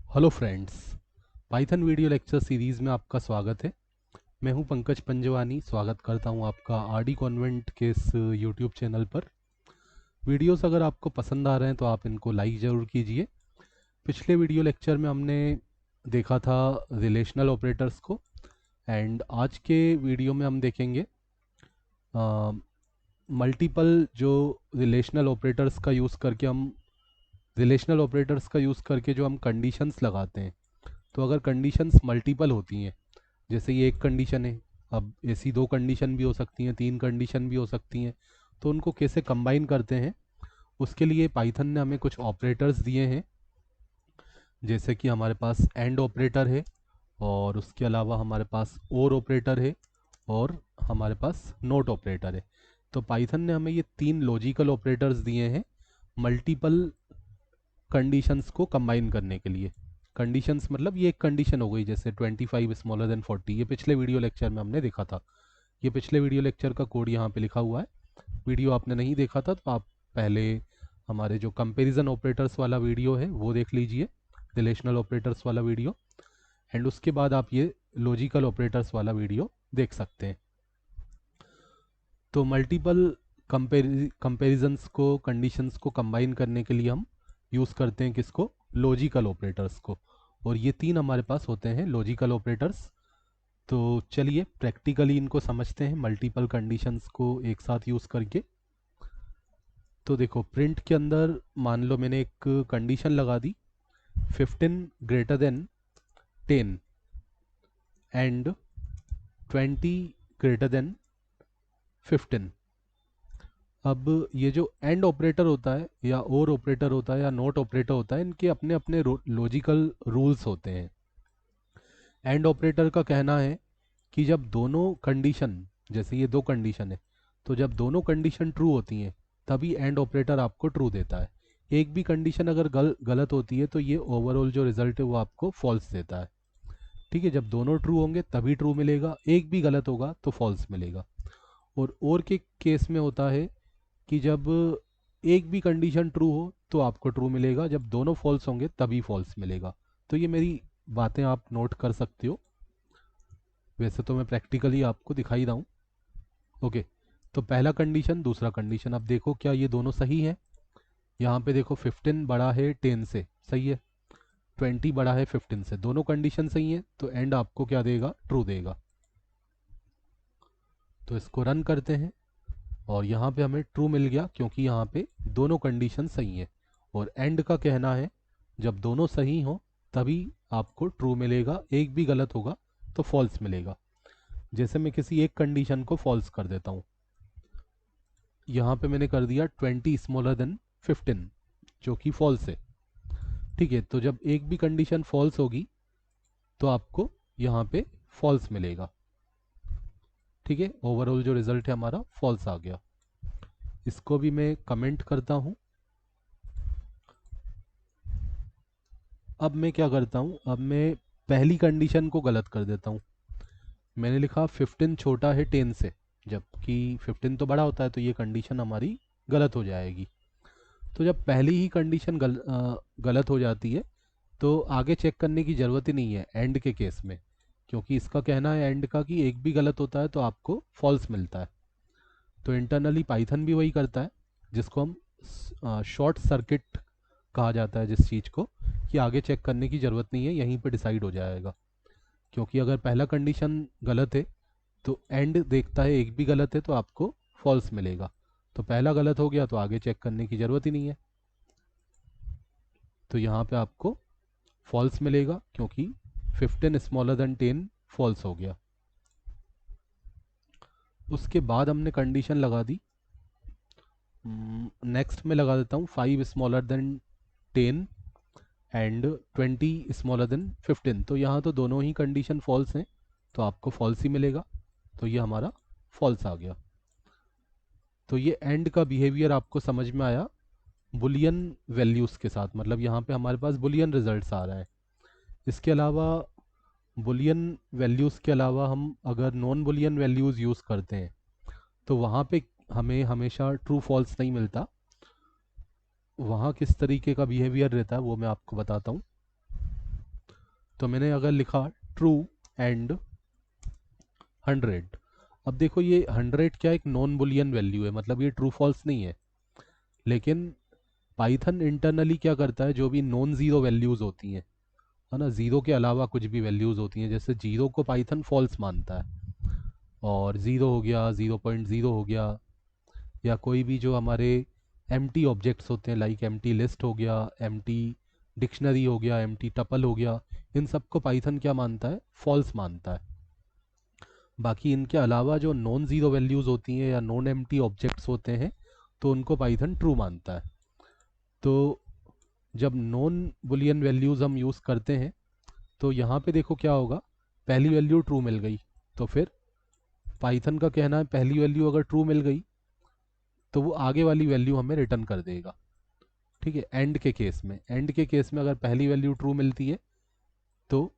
Hello friends, Python video lecture series में आपका स्वागत है। मैं हूं पंकज पंजवानी। स्वागत करता हूं आपका आरडी कॉन्वेंट के इस यूट्यूब चैनल पर। वीडियोस अगर आपको पसंद आ रहे हैं तो आप इनको लाइक ज़रूर कीजिए। पिछले वीडियो लेक्चर में हमने देखा था रिलेशनल ऑपरेटर्स को, एंड आज के वीडियो में हम देखेंगे मल्टीपल जो रिलेशनल ऑपरेटर्स का यूज़ करके हम कंडीशंस लगाते हैं। तो अगर कंडीशंस मल्टीपल होती हैं, जैसे ये एक कंडीशन है, अब ऐसी दो कंडीशन भी हो सकती हैं, तीन कंडीशन भी हो सकती हैं, तो उनको कैसे कंबाइन करते हैं, उसके लिए पाइथन ने हमें कुछ ऑपरेटर्स दिए हैं। जैसे कि हमारे पास एंड ऑपरेटर है, और उसके अलावा हमारे पास और ऑपरेटर है, और हमारे पास नोट ऑपरेटर है। तो पाइथन ने हमें ये तीन लॉजिकल ऑपरेटर्स दिए हैं मल्टीपल कंडीशंस को कंबाइन करने के लिए। कंडीशंस मतलब ये एक कंडीशन हो गई, जैसे 25 स्मॉलर देन 40। ये पिछले वीडियो लेक्चर में हमने देखा था। ये पिछले वीडियो लेक्चर का कोड यहाँ पे लिखा हुआ है। वीडियो आपने नहीं देखा था तो आप पहले हमारे जो कंपैरिजन ऑपरेटर्स वाला वीडियो है वो देख लीजिए, रिलेशनल ऑपरेटर्स वाला वीडियो, एंड उसके बाद आप ये लॉजिकल ऑपरेटर्स वाला वीडियो देख सकते हैं। तो मल्टीपल कंपेरिजन्स को, कंडीशंस को कंबाइन करने के लिए हम यूज़ करते हैं किसको? लॉजिकल ऑपरेटर्स को। और ये तीन हमारे पास होते हैं लॉजिकल ऑपरेटर्स। तो चलिए प्रैक्टिकली इनको समझते हैं मल्टीपल कंडीशंस को एक साथ यूज़ करके। तो देखो, प्रिंट के अंदर मान लो मैंने एक कंडीशन लगा दी, 15 greater than 10 and 20 greater than 15। अब ये जो एंड ऑपरेटर होता है, या और ऑपरेटर होता है, या नोट ऑपरेटर होता है, इनके अपने अपने लॉजिकल रूल्स होते हैं। एंड ऑपरेटर का कहना है कि जब दोनों कंडीशन, जैसे ये दो कंडीशन है, तो जब दोनों कंडीशन ट्रू होती हैं तभी एंड ऑपरेटर आपको ट्रू देता है। एक भी कंडीशन अगर गलत होती है तो ये ओवरऑल जो रिजल्ट है वो आपको फॉल्स देता है। ठीक है, जब दोनों ट्रू होंगे तभी ट्रू मिलेगा, एक भी गलत होगा तो फॉल्स मिलेगा। और के केस में होता है कि जब एक भी कंडीशन ट्रू हो तो आपको ट्रू मिलेगा, जब दोनों फॉल्स होंगे तभी फॉल्स मिलेगा। तो ये मेरी बातें आप नोट कर सकते हो। वैसे तो मैं प्रैक्टिकली आपको दिखाई रहा हूँ। ओके, तो पहला कंडीशन, दूसरा कंडीशन, अब देखो क्या ये दोनों सही है? यहाँ पे देखो 15 बड़ा है 10 से, सही है। 20 बड़ा है 15 से, दोनों कंडीशन सही है, तो एंड आपको क्या देगा? ट्रू देगा। तो इसको रन करते हैं, और यहाँ पे हमें ट्रू मिल गया क्योंकि यहाँ पे दोनों कंडीशन सही है। और एंड का कहना है जब दोनों सही हो तभी आपको ट्रू मिलेगा, एक भी गलत होगा तो फॉल्स मिलेगा। जैसे मैं किसी एक कंडीशन को फॉल्स कर देता हूँ, यहाँ पे मैंने कर दिया 20 स्मॉलर देन 15, जो कि फॉल्स है। ठीक है, तो जब एक भी कंडीशन फॉल्स होगी तो आपको यहाँ पे फॉल्स मिलेगा। ठीक है, ओवरऑल जो रिजल्ट है हमारा फॉल्स आ गया। इसको भी मैं कमेंट करता हूँ। अब मैं क्या करता हूँ, अब मैं पहली कंडीशन को गलत कर देता हूँ। मैंने लिखा 15 छोटा है 10 से, जबकि 15 तो बड़ा होता है, तो ये कंडीशन हमारी गलत हो जाएगी। तो जब पहली ही कंडीशन गलत हो जाती है तो आगे चेक करने की ज़रूरत ही नहीं है एंड के केस में, क्योंकि इसका कहना है एंड का कि एक भी गलत होता है तो आपको फॉल्स मिलता है। तो इंटरनली पाइथन भी वही करता है, जिसको हम शॉर्ट सर्किट कहा जाता है, जिस चीज़ को कि आगे चेक करने की ज़रूरत नहीं है, यहीं पे डिसाइड हो जाएगा। क्योंकि अगर पहला कंडीशन गलत है तो एंड देखता है एक भी गलत है तो आपको फॉल्स मिलेगा। तो पहला गलत हो गया तो आगे चेक करने की ज़रूरत ही नहीं है, तो यहाँ पे आपको फॉल्स मिलेगा क्योंकि 15 स्मॉलर देन 10 फॉल्स हो गया। उसके बाद हमने कंडीशन लगा दी, नेक्स्ट में लगा देता हूँ 5 smaller than 10 and 20 smaller than 15। तो यहाँ तो दोनों ही कंडीशन फॉल्स हैं, तो आपको फॉल्स ही मिलेगा। तो ये हमारा फॉल्स आ गया। तो ये एंड का बिहेवियर आपको समझ में आया बुलियन वैल्यूज़ के साथ, मतलब यहाँ पे हमारे पास बुलियन रिजल्ट्स आ रहा है। इसके अलावा बुलियन वैल्यूज़ के अलावा हम अगर नॉन बुलियन वैल्यूज़ यूज़ करते हैं तो वहाँ पे हमें हमेशा ट्रू फॉल्स नहीं मिलता। वहाँ किस तरीके का बिहेवियर रहता है वो मैं आपको बताता हूँ। तो मैंने अगर लिखा ट्रू एंड 100, अब देखो ये 100 क्या एक नॉन बुलियन वैल्यू है, मतलब ये ट्रू फॉल्स नहीं है। लेकिन पाइथन इंटरनली क्या करता है, जो भी नॉन ज़ीरो वैल्यूज़ होती हैं, है ना, ज़ीरो के अलावा कुछ भी वैल्यूज़ होती हैं, जैसे जीरो को पाइथन फॉल्स मानता है, और ज़ीरो हो गया, 0.0 हो गया, या कोई भी जो हमारे एम्प्टी ऑब्जेक्ट्स होते हैं, लाइक एम्प्टी लिस्ट हो गया, एम्प्टी डिक्शनरी हो गया, एम्प्टी टपल हो गया, इन सबको पाइथन क्या मानता है, फॉल्स मानता है। बाकी इनके अलावा जो नॉन ज़ीरो वैल्यूज़ होती हैं या नॉन एम्प्टी ऑब्जेक्ट्स होते हैं, तो उनको पाइथन ट्रू मानता है। तो जब नॉन बुलियन वैल्यूज़ हम यूज़ करते हैं, तो यहाँ पे देखो क्या होगा, पहली वैल्यू ट्रू मिल गई, तो फिर पाइथन का कहना है पहली वैल्यू अगर ट्रू मिल गई तो वो आगे वाली वैल्यू हमें रिटर्न कर देगा। ठीक है, एंड के केस में अगर पहली वैल्यू ट्रू मिलती है तो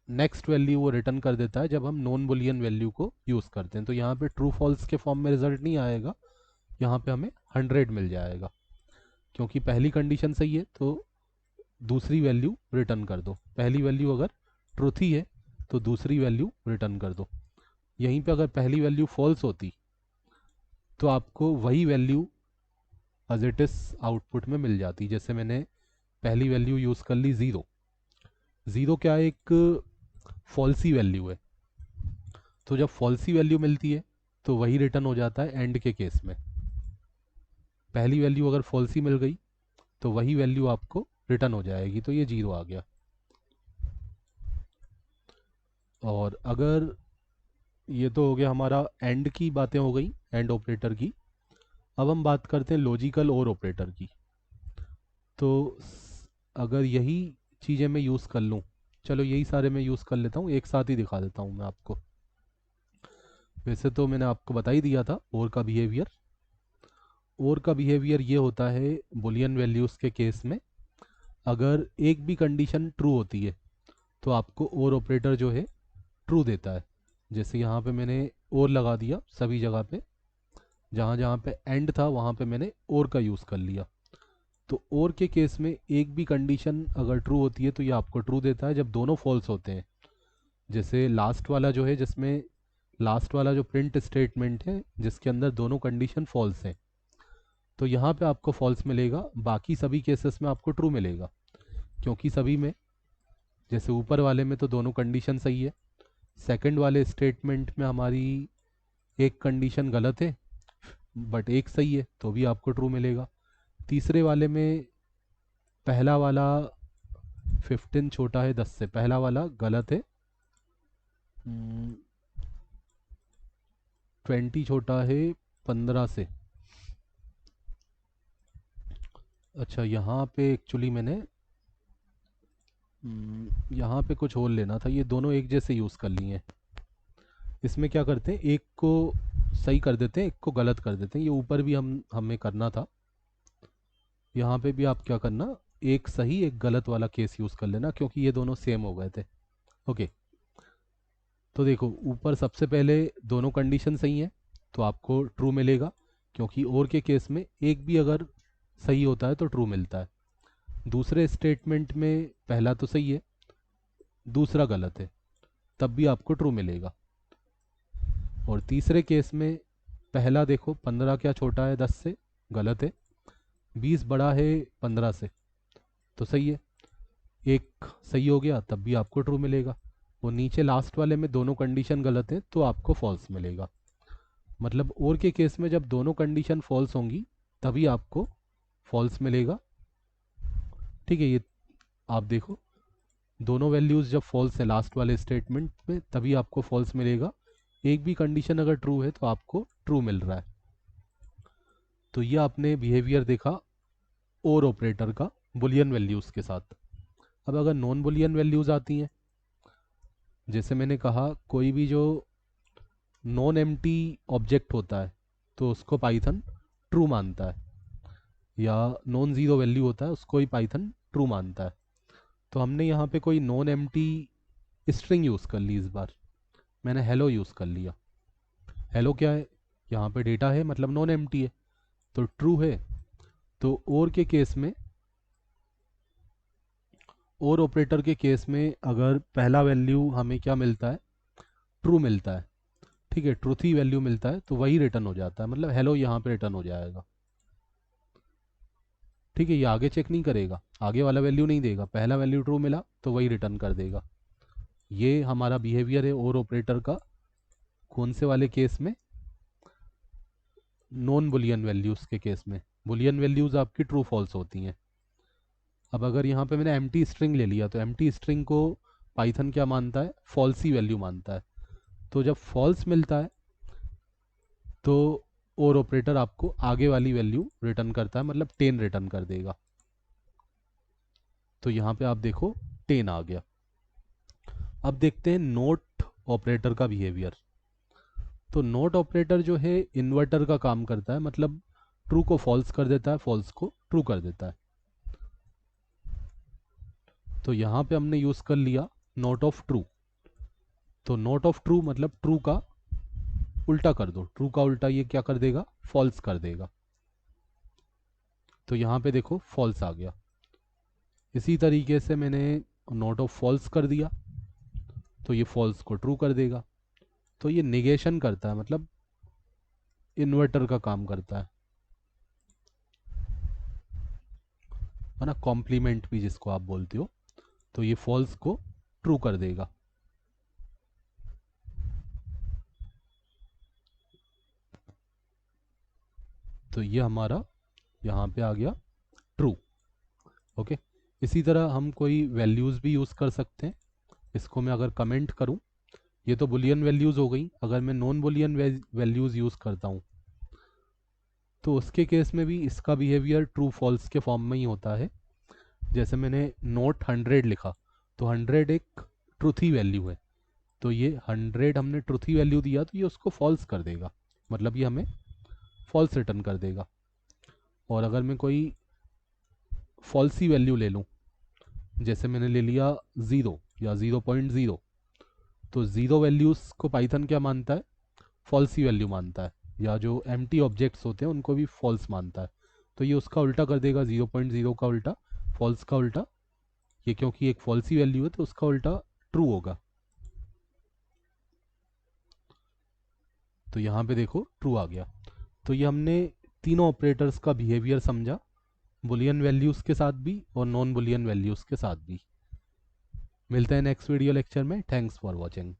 नेक्स्ट वैल्यू वो रिटर्न कर देता है जब हम नॉन बुलियन वैल्यू को यूज़ करते हैं। तो यहाँ पे ट्रू फॉल्स के फॉर्म में रिजल्ट नहीं आएगा, यहाँ पे हमें 100 मिल जाएगा, क्योंकि पहली कंडीशन सही है तो दूसरी वैल्यू रिटर्न कर दो। पहली वैल्यू अगर ट्रूथ ही है तो दूसरी वैल्यू रिटर्न कर दो। यहीं पे अगर पहली वैल्यू फॉल्स होती तो आपको वही value as it is output में मिल जाती। जैसे मैंने पहली वैल्यू यूज़ कर ली ज़ीरो, ज़ीरो क्या एक फॉल्सी वैल्यू है, तो जब फॉल्सी वैल्यू मिलती है तो वही रिटर्न हो जाता है एंड के केस में। पहली वैल्यू अगर फॉल्सी मिल गई तो वही वैल्यू आपको रिटर्न हो जाएगी, तो ये जीरो आ गया। और अगर ये तो हो गया हमारा एंड की बातें हो गई, एंड ऑपरेटर की। अब हम बात करते हैं लॉजिकल और ऑपरेटर की। तो अगर यही चीज़ें मैं यूज़ कर लूँ, चलो यही सारे मैं यूज़ कर लेता हूँ, एक साथ ही दिखा देता हूँ मैं आपको। वैसे तो मैंने आपको बता ही दिया था और का बिहेवियर। और का बिहेवियर ये होता है बुलियन वैल्यूज़ के केस में, अगर एक भी कंडीशन ट्रू होती है तो आपको और ऑपरेटर जो है ट्रू देता है। जैसे यहाँ पे मैंने और लगा दिया सभी जगह पे, जहाँ जहाँ पे एंड था वहाँ पे मैंने और का यूज़ कर लिया। तो और के केस में एक भी कंडीशन अगर ट्रू होती है तो ये आपको ट्रू देता है जब दोनों फॉल्स होते हैं। जैसे लास्ट वाला जो है, जिसमें लास्ट वाला जो प्रिंट स्टेटमेंट है जिसके अंदर दोनों कंडीशन फॉल्स हैं, तो यहाँ पे आपको फॉल्स मिलेगा, बाकी सभी केसेस में आपको ट्रू मिलेगा, क्योंकि सभी में, जैसे ऊपर वाले में तो दोनों कंडीशन सही है, सेकंड वाले स्टेटमेंट में हमारी एक कंडीशन गलत है बट एक सही है, तो भी आपको ट्रू मिलेगा। तीसरे वाले में पहला वाला 15 छोटा है 10 से, पहला वाला गलत है, 20 छोटा है 15 से। अच्छा, यहाँ पे एक्चुअली मैंने यहाँ पे कुछ और लेना था, ये दोनों एक जैसे यूज़ कर लिए हैं। इसमें क्या करते हैं, एक को सही कर देते हैं, एक को गलत कर देते हैं। ये ऊपर भी हमें करना था, यहाँ पे भी आप क्या करना, एक सही एक गलत वाला केस यूज़ कर लेना, क्योंकि ये दोनों सेम हो गए थे। ओके, तो देखो ऊपर सबसे पहले दोनों कंडीशन सही हैं तो आपको ट्रू मिलेगा, क्योंकि और के केस में एक भी अगर सही होता है तो ट्रू मिलता है। दूसरे स्टेटमेंट में पहला तो सही है, दूसरा गलत है, तब भी आपको ट्रू मिलेगा। और तीसरे केस में पहला देखो 15 क्या छोटा है 10 से, गलत है, 20 बड़ा है 15 से, तो सही है, एक सही हो गया, तब भी आपको ट्रू मिलेगा। वो नीचे लास्ट वाले में दोनों कंडीशन गलत है तो आपको फॉल्स मिलेगा। मतलब और के केस में जब दोनों कंडीशन फॉल्स होंगी तभी आपको फॉल्स मिलेगा। ठीक है, ये आप देखो, दोनों वैल्यूज़ जब फॉल्स है लास्ट वाले स्टेटमेंट में तभी आपको फॉल्स मिलेगा, एक भी कंडीशन अगर ट्रू है तो आपको ट्रू मिल रहा है। तो ये आपने बिहेवियर देखा और ऑपरेटर का बुलियन वैल्यूज़ के साथ। अब अगर नॉन बुलियन वैल्यूज़ आती हैं, जैसे मैंने कहा कोई भी जो नॉन एम्प्टी ऑब्जेक्ट होता है तो उसको पाइथन ट्रू मानता है, या नॉन ज़ीरो वैल्यू होता है उसको ही पाइथन ट्रू मानता है। तो हमने यहाँ पे कोई नॉन एम्प्टी स्ट्रिंग यूज़ कर ली, इस बार मैंने हेलो यूज़ कर लिया। हेलो क्या है, यहाँ पे डेटा है मतलब नॉन एम्प्टी है, तो ट्रू है। तो और के केस में और ऑपरेटर के केस में अगर पहला वैल्यू हमें क्या मिलता है, ट्रू मिलता है, ठीक है, ट्रूथी वैल्यू मिलता है, तो वही रिटर्न हो जाता है, मतलब हेलो यहाँ पे रिटर्न हो जाएगा। ठीक है, ये आगे चेक नहीं करेगा, आगे वाला वैल्यू नहीं देगा, पहला वैल्यू ट्रू मिला तो वही रिटर्न कर देगा। ये हमारा बिहेवियर है और ऑपरेटर का, कौन से वाले केस में, नॉन बुलियन वैल्यूज़ के केस में। बुलियन वैल्यूज़ आपकी ट्रू फॉल्स होती हैं। अब अगर यहाँ पे मैंने एम्प्टी स्ट्रिंग ले लिया, तो एम्प्टी स्ट्रिंग को पाइथन क्या मानता है, फॉल्स ही वैल्यू मानता है। तो जब फॉल्स मिलता है तो और ऑपरेटर आपको आगे वाली वैल्यू रिटर्न करता है, मतलब 10 रिटर्न कर देगा। तो यहाँ पे आप देखो 10 आ गया। अब देखते हैं नोट ऑपरेटर का बिहेवियर। तो नोट ऑपरेटर जो है इन्वर्टर का काम करता है, मतलब ट्रू को फॉल्स कर देता है, फॉल्स को ट्रू कर देता है। तो यहाँ पे हमने यूज़ कर लिया नोट ऑफ ट्रू। तो नोट ऑफ ट्रू मतलब ट्रू का उल्टा कर दो, ट्रू का उल्टा ये क्या कर देगा, फॉल्स कर देगा। तो यहाँ पे देखो फॉल्स आ गया। इसी तरीके से मैंने नोट ऑफ फॉल्स कर दिया, तो ये फॉल्स को ट्रू कर देगा। तो ये निगेशन करता है, मतलब इन्वर्टर का काम करता है ना, कॉम्प्लीमेंट भी जिसको आप बोलते हो। तो ये फॉल्स को ट्रू कर देगा। तो ये हमारा यहाँ पे आ गया ट्रू। ओके, इसी तरह हम कोई वैल्यूज़ भी यूज़ कर सकते हैं। इसको मैं अगर कमेंट करूँ, ये तो बुलियन वैल्यूज़ हो गई। अगर मैं नॉन बुलियन वैल्यूज़ यूज़ करता हूँ तो उसके केस में भी इसका बिहेवियर ट्रू फॉल्स के फॉर्म में ही होता है। जैसे मैंने नोट 100 लिखा, तो 100 एक ट्रूथी वैल्यू है, तो ये 100 हमने ट्रूथी वैल्यू दिया, तो ये उसको फॉल्स कर देगा, मतलब ये हमें फॉल्स रिटर्न कर देगा। और अगर मैं कोई फॉल्सी वैल्यू ले लूँ, जैसे मैंने ले लिया 0 या 0.0, तो ज़ीरो वैल्यूज़ को पाइथन क्या मानता है, फॉल्सी वैल्यू मानता है, या जो एम्प्टी ऑब्जेक्ट्स होते हैं उनको भी फॉल्स मानता है। तो ये उसका उल्टा कर देगा, 0.0 का उल्टा, फॉल्स का उल्टा। ये क्योंकि एक फॉल्सी वैल्यू है तो उसका उल्टा ट्रू होगा। तो यहाँ पे देखो ट्रू आ गया। तो ये हमने तीनों ऑपरेटर्स का बिहेवियर समझा, बुलियन वैल्यूज़ के साथ भी और नॉन बुलियन वैल्यूज़ के साथ भी। मिलते हैं नेक्स्ट वीडियो लेक्चर में। Thanks for watching.